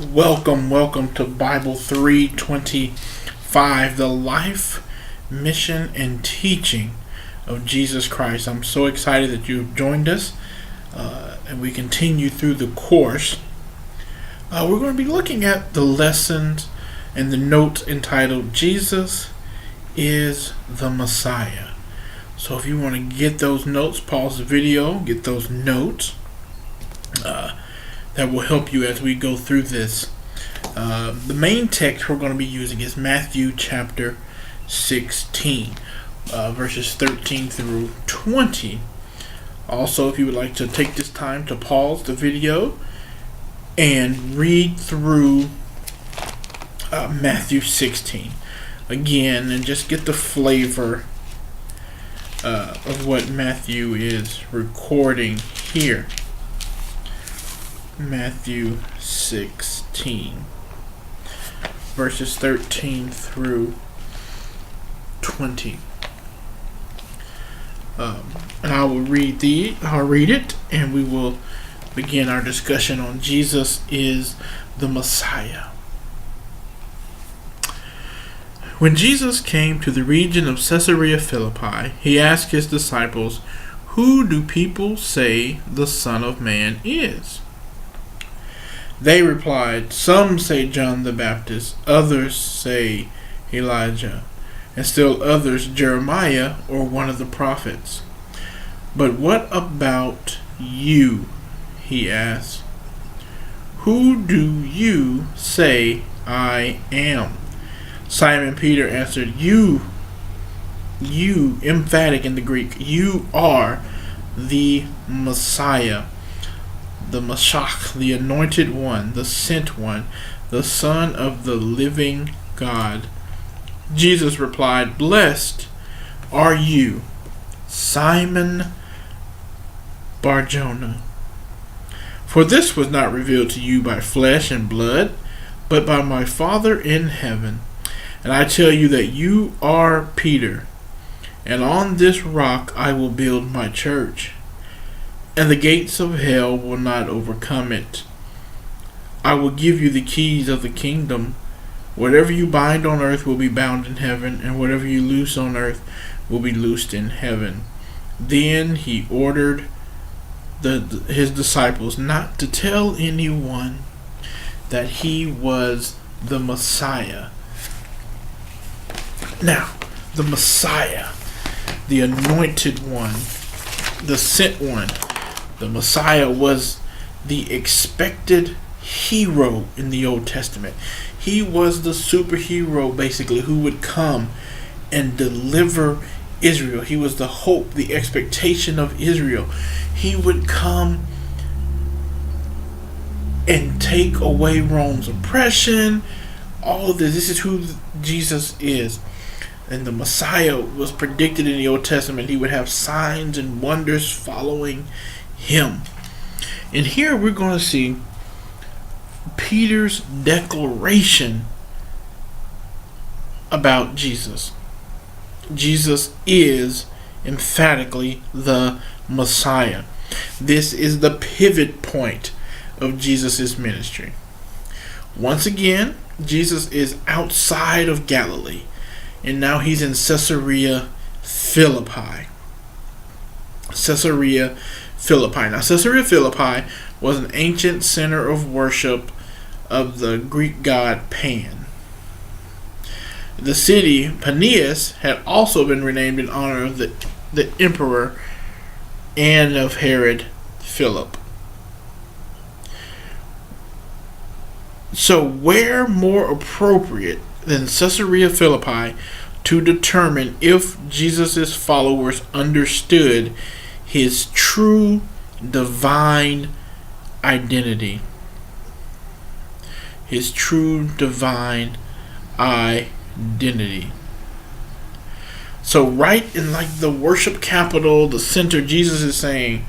Welcome to Bible 325, the life, mission, and teaching of Jesus Christ. I'm so excited that you've joined us, and we continue through the course. We're going to be looking at the lessons and the notes entitled, Jesus is the Messiah. So if you want to get those notes, pause the video, get those notes. That will help you as we go through this. The main text we're going to be using is Matthew chapter 16, verses 13 through 20. Also, if you would like to take this time to pause the video and read through Matthew 16 again and just get the flavor of what Matthew is recording here. Matthew 16, verses 13 through 20. And I'll read it, and we will begin our discussion on Jesus is the Messiah. When Jesus came to the region of Caesarea Philippi, he asked his disciples, "Who do people say the Son of Man is?" They replied, "Some say John the Baptist, others say Elijah, and still others Jeremiah or one of the prophets. But what about you?" he asked. "Who do you say I am?" Simon Peter answered, You, emphatic in the Greek, you are the Messiah, the Mashach, the anointed one, the sent one, the Son of the living God. Jesus replied, "Blessed are you, Simon Bar-Jonah, for this was not revealed to you by flesh and blood, but by my Father in heaven. And I tell you that you are Peter, and on this rock I will build my church, and the gates of hell will not overcome it. I will give you the keys of the kingdom. Whatever you bind on earth will be bound in heaven, and whatever you loose on earth will be loosed in heaven." Then he ordered his disciples not to tell anyone that he was the Messiah. Now, the Messiah, the anointed one, the sent one. The Messiah was the expected hero in the Old Testament. He was the superhero, basically, who would come and deliver Israel. He was the hope, the expectation of Israel. He would come and take away Rome's oppression. All of this. This is who Jesus is. And the Messiah was predicted in the Old Testament. He would have signs and wonders following him. And here we're going to see Peter's declaration about Jesus. Jesus is emphatically the Messiah. This is the pivot point of Jesus' ministry. Once again, Jesus is outside of Galilee, and now he's in Caesarea Philippi. Caesarea Philippi was an ancient center of worship of the Greek god Pan. The city, Paneas, had also been renamed in honor of the emperor and of Herod Philip. So where more appropriate than Caesarea Philippi to determine if Jesus' followers understood his true divine identity. His true divine identity. So right in like the worship capital, the center, Jesus is saying,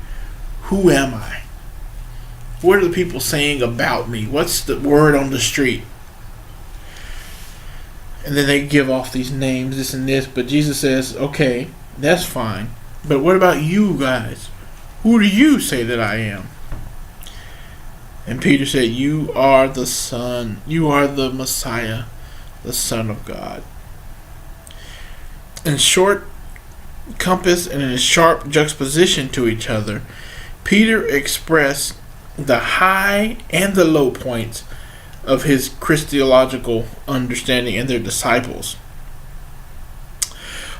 "Who am I? What are the people saying about me? What's the word on the street?" And then they give off these names, this and this, but Jesus says, "Okay, that's fine. But what about you guys? Who do you say that I am?" And Peter said, "You are the Son. You are the Messiah, the Son of God." In short compass and in sharp juxtaposition to each other, Peter expressed the high and the low points of his Christological understanding and their disciples.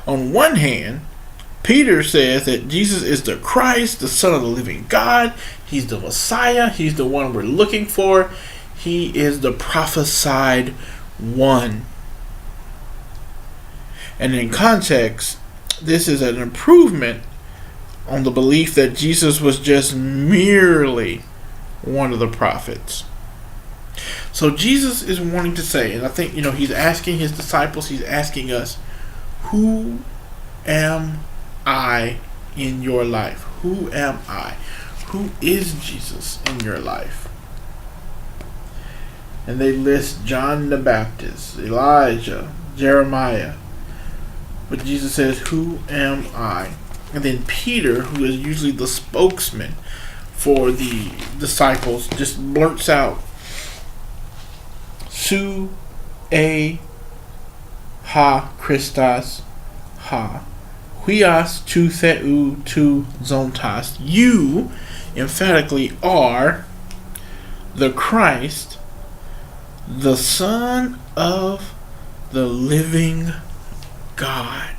On one hand, Peter says that Jesus is the Christ, the Son of the living God. He's the Messiah. He's the one we're looking for. He is the prophesied one. And in context, this is an improvement on the belief that Jesus was just merely one of the prophets. So Jesus is wanting to say, and I think, he's asking his disciples, he's asking us, who am I in your life? Who am I? Who is Jesus in your life? And they list John the Baptist, Elijah, Jeremiah. But Jesus says, who am I? And then Peter, who is usually the spokesman for the disciples, just blurts out, Su e ha Christos ha. Huios tu theou tu zontas. You, emphatically, are the Christ, the Son of the living God.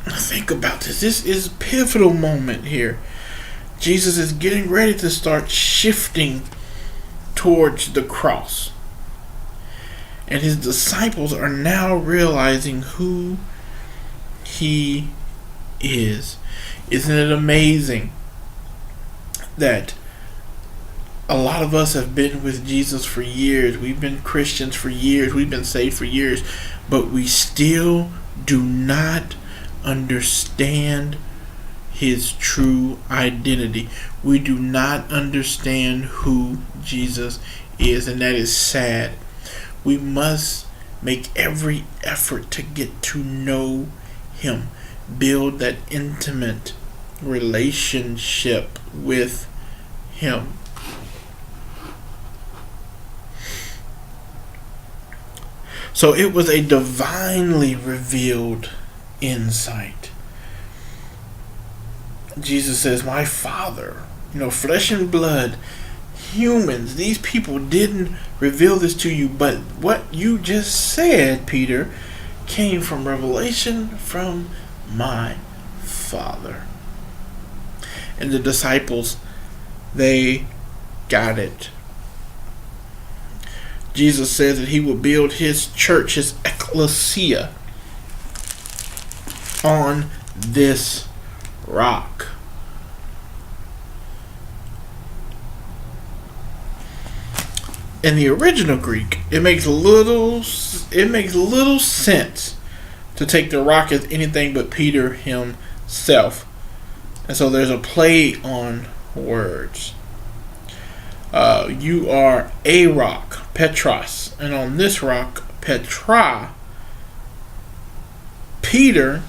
Think about this. This is a pivotal moment here. Jesus is getting ready to start shifting towards the cross. And his disciples are now realizing who he is. Isn't it amazing that a lot of us have been with Jesus for years? We've been Christians for years. We've been saved for years. But we still do not understand his true identity. We do not understand who Jesus is, and that is sad. We must make every effort to get to know him, build that intimate relationship with him. So it was a divinely revealed insight. Jesus says, my Father, flesh and blood, humans, these people didn't reveal this to you, but what you just said, Peter, came from revelation from my Father. And the disciples, they got it. Jesus says that he will build his church, his ecclesia, on this rock. In the original Greek, it makes little sense to take the rock as anything but Peter himself. And so there's a play on words. You are a rock, Petros, and on this rock, Petra. Peter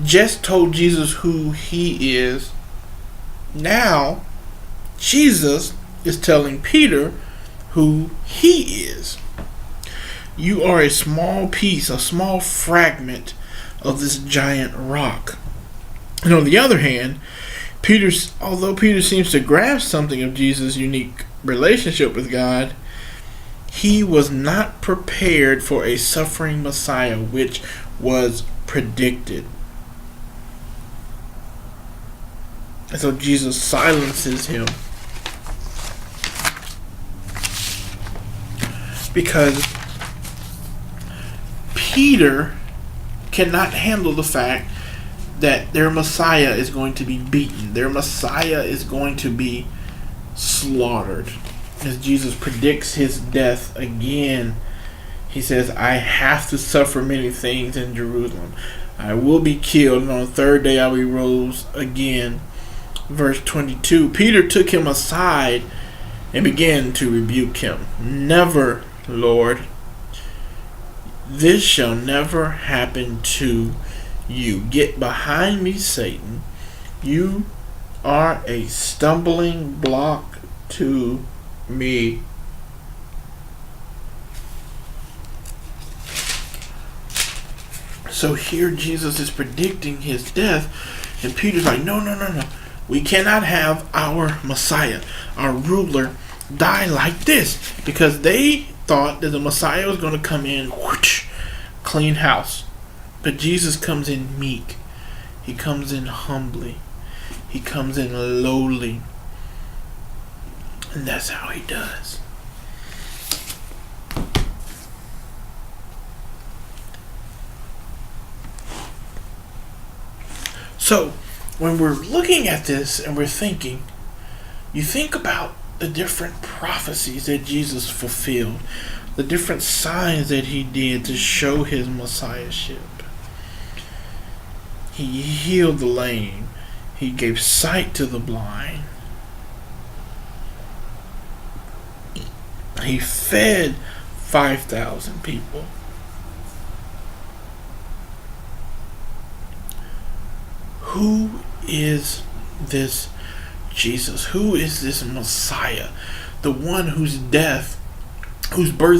just told Jesus who he is. Now, Jesus is telling Peter who he is. You are a small piece, a small fragment of this giant rock. And on the other hand, although Peter seems to grasp something of Jesus' unique relationship with God, he was not prepared for a suffering Messiah, which was predicted. And so Jesus silences him because Peter cannot handle the fact that their Messiah is going to be beaten. Their Messiah is going to be slaughtered. As Jesus predicts his death again, he says, I have to suffer many things in Jerusalem. I will be killed, and on the third day I will rose again. Verse 22, Peter took him aside and began to rebuke him. Never, Lord. This shall never happen to you. Get behind me, Satan. You are a stumbling block to me. So here Jesus is predicting his death, and Peter's like, no, no, no, no. We cannot have our Messiah, our ruler, die like this. Because they thought that the Messiah was going to come in, whoosh, clean house. But Jesus comes in meek. He comes in humbly. He comes in lowly. And that's how he does. So, when we're looking at this and we're thinking, you think about the different prophecies that Jesus fulfilled, the different signs that he did to show his messiahship. He healed the lame. He gave sight to the blind. He fed 5,000 people. Who is this Jesus? Who is this Messiah? The one whose birth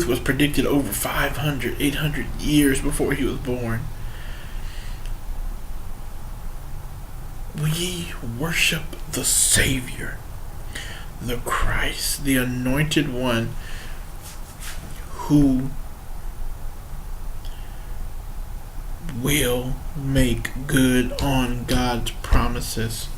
was predicted over 500, 800 years before he was born. We worship the Savior, the Christ, the Anointed One, who will make good on God's promises.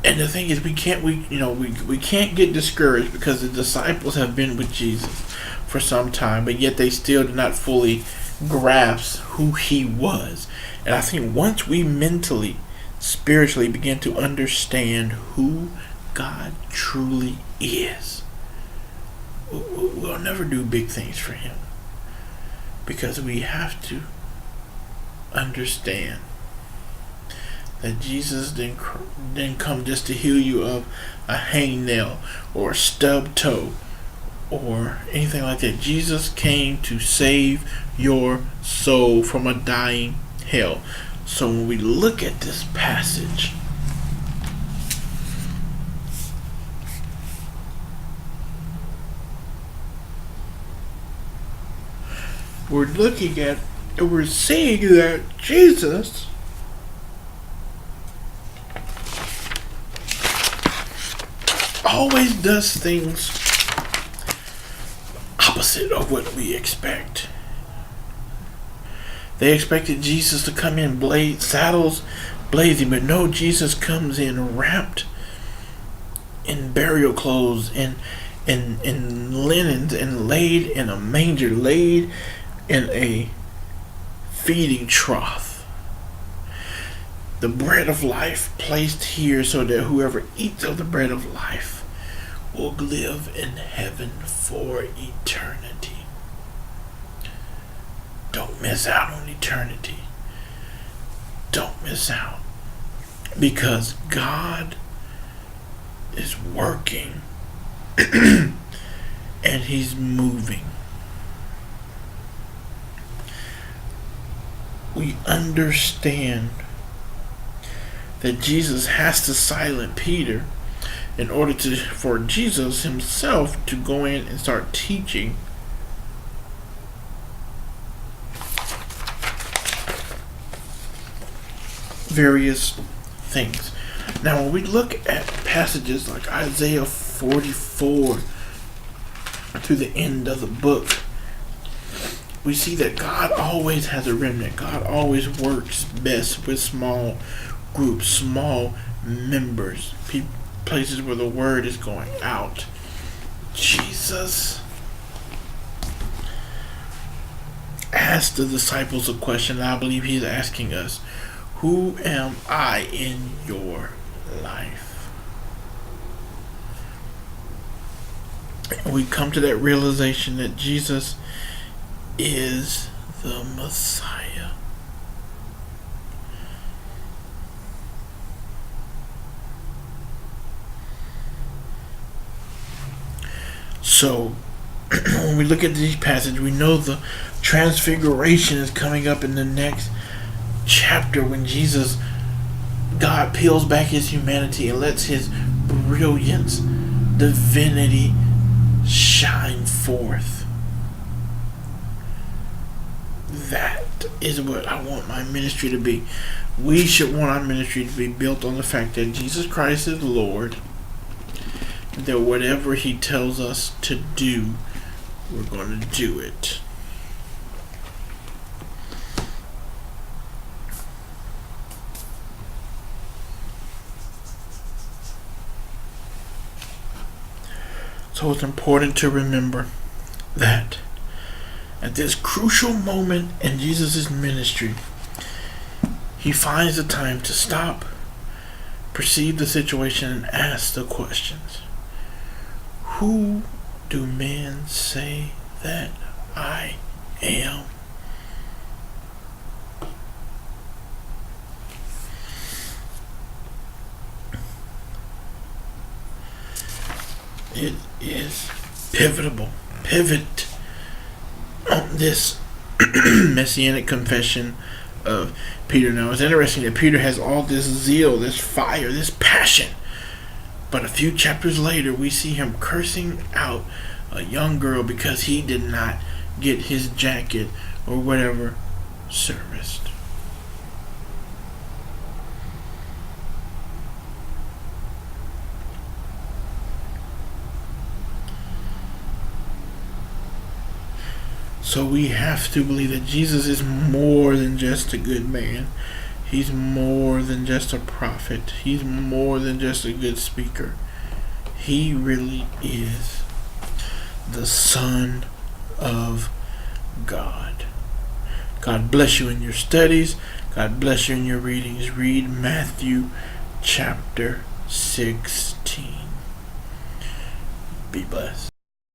And the thing is, we can't get discouraged, because the disciples have been with Jesus for some time, but yet they still did not fully grasp who he was. And I think once we mentally, spiritually begin to understand who God truly is, we'll never do big things for him, because we have to understand that Jesus didn't come just to heal you of a hangnail or a stub toe or anything like that. Jesus came to save your soul from a dying hell. So when we look at this passage, we're seeing that Jesus always does things opposite of what we expect. They expected Jesus to come in saddles blazing, but no, Jesus comes in wrapped in burial clothes and in linens, and laid in a manger, laid in a feeding trough. The bread of life placed here so that whoever eats of the bread of life will live in heaven for eternity. Don't miss out on eternity. Don't miss out. Because God is working and he's moving. We understand that Jesus has to silence Peter in order for Jesus himself to go in and start teaching various things. Now, when we look at passages like Isaiah 44 to the end of the book, we see that God always has a remnant. God always works best with small groups, small members, places where the word is going out. Jesus asked the disciples a question, and I believe he's asking us, who am I in your life? And we come to that realization that Jesus is the Messiah. So when we look at these passages, we know the transfiguration is coming up in the next chapter when God peels back his humanity and lets his brilliance, divinity shine forth. That is what I want my ministry to be. We should want our ministry to be built on the fact that Jesus Christ is Lord, and that whatever he tells us to do, we're going to do it. So it's important to remember that at this crucial moment in Jesus' ministry, he finds the time to stop, perceive the situation, and ask the questions. Who do men say that I am? It is pivot on this messianic confession of Peter. Now, it's interesting that Peter has all this zeal, this fire, this passion, but a few chapters later we see him cursing out a young girl because he did not get his jacket or whatever serviced. So we have to believe that Jesus is more than just a good man. He's more than just a prophet. He's more than just a good speaker. He really is the Son of God. God bless you in your studies. God bless you in your readings. Read Matthew chapter 16. Be blessed.